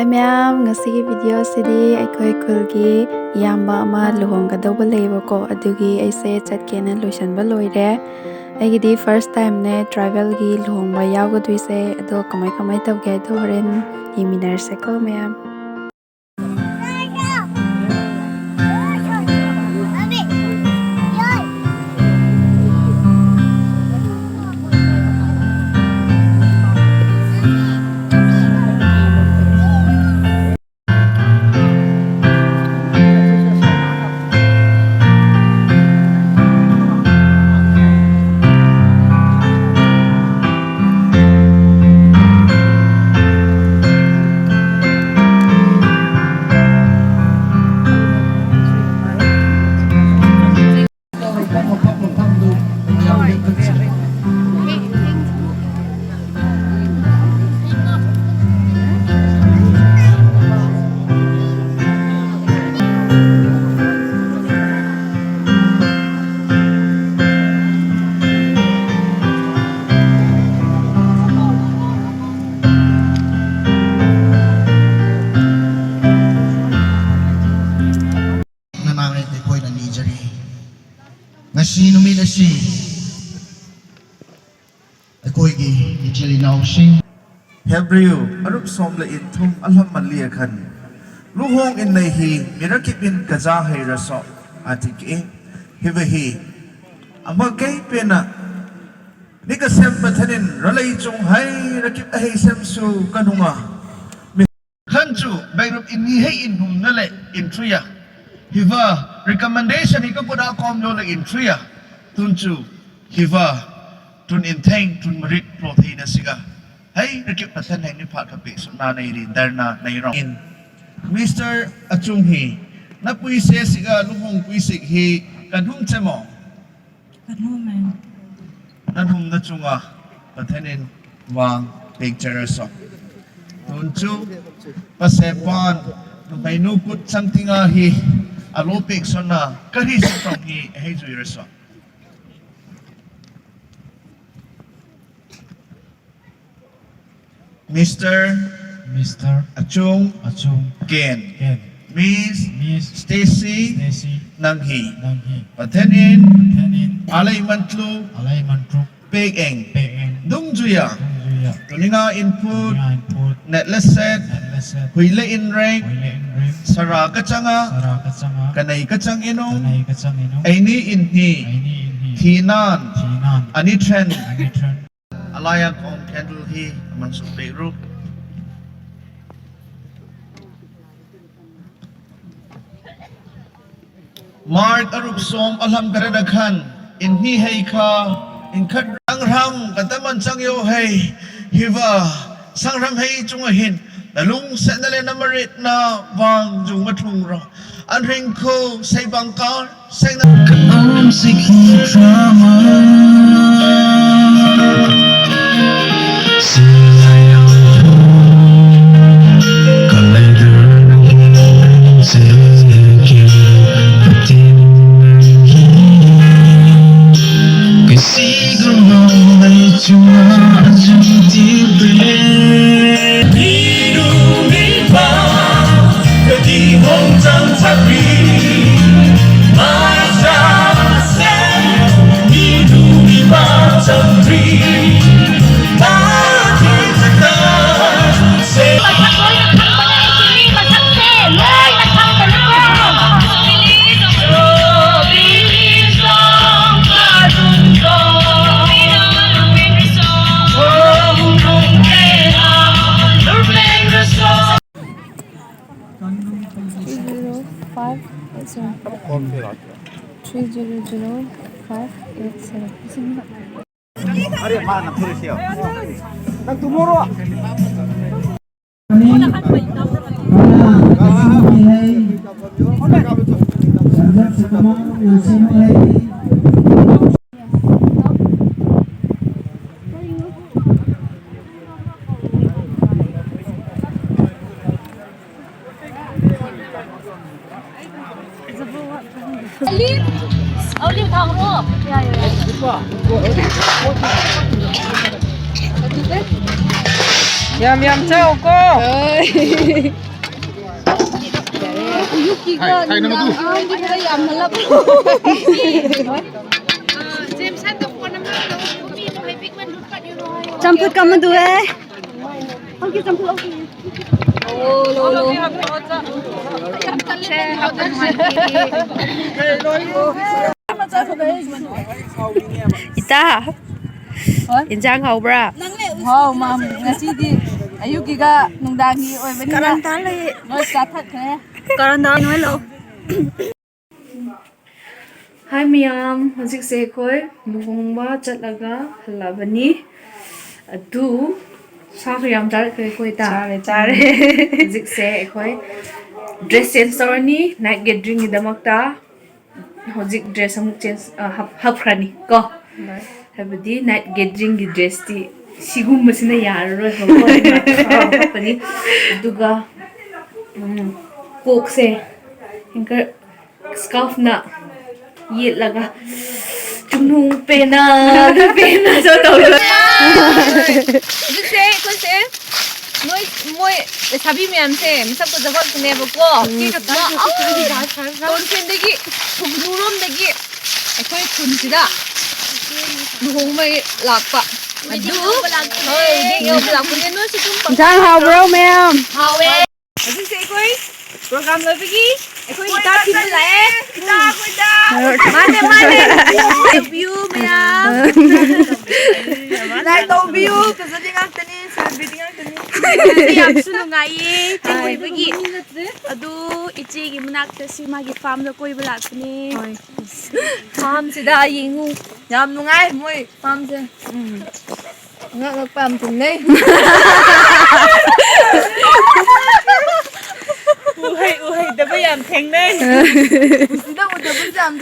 Hi ma'am, ngasigi video sidi aikoi Khulgi iyamba ama luhonggadauba leibako adugi aise chatkena loisanba loire. Aigidi first time ne travel gi luhongba yaugaduise ado kamai tawge ado horen yeminarse ko ma'am. Ngasi numi nasi Khulgi ichili naushing Hebrew arup som le in thum alham malia khan luhong in nei hi mirakip in kaza hai raso atik e hivehi ama kai pena nika sem pathanin ralai chung hai rakip hai sem su kanunga khanchu bairup in ni hai in hum na le in truya hiva recommendation hi ka puda kom lo le in truya tunchu hiva tun in thang tun marit protein siga hey rakip pathan hai ni phat ka pe suna nei rin darna nei ro in Mr. Achung hi na pui se siga luhong pui sik hi kanhum chemo kanhum kanhum na chunga pathanin wang picture so tunchu pasepan nu bai nu put something hi alo pek sona kari sa from hi hey jui reso Mr. Achung Ken Miss Stacy Nanghi Pathenin Alay Mantlu Peg Eng Dung Juya Tuninga input Netless set Huile in rank Sara Kachanga Kanay Kachang Inong Aini Inhi Thinan Anitren Alayak on candle hi Mansuk Beirut Mark arup som alham garada khan in hi hei kha in khat rang ram kataman changyo hei hiva sangram hei chunga hin dalung senale namarit na wang jung mathung ro an ring ko sai bangkar sai na om sikhi drama Olive thang ro. Yeah. 얌얌 짜오고. 점프 까면 돼. 거기 점프 오기. 오, Ita, injang haubra. Wow, ma'am, ngasidi ayukiga nungdangi oibani karantale no chathak hai karandang nói lộ. Hi miyam, hojik se koi luhongba chatlaga halabani. Adu sak yam jar koi ta. Chare. Hojik se koi dress change torni night gathering idamakta. Hojik dress amuk change hapkrani ko. Habadi night gathering gi dress ti sigummasina yararoi hapani. Aduga kokse hinka scarf na yetlaga chunung pena so tawlo jise kose noi moi sabi myam se misap ko jagot ne bako ki ka ton pen degi nurom degi akhoi khun sida luhong mai lakpa adu oi ding yo lakpa ne no sikum pa Trang hào bro ma'am. hawe jise koi program lo bagi akhoi ita tin la ita ko da mane view ma'am like to view kasi ding ang tani celebrity ang tani Yam sunu ngai choi bagi. Adu ichi gi manak si magi farm da koi balak ni. farm sida yingu yam nungai moi farm se ngak farm tin nei uhay da ba yam theng nei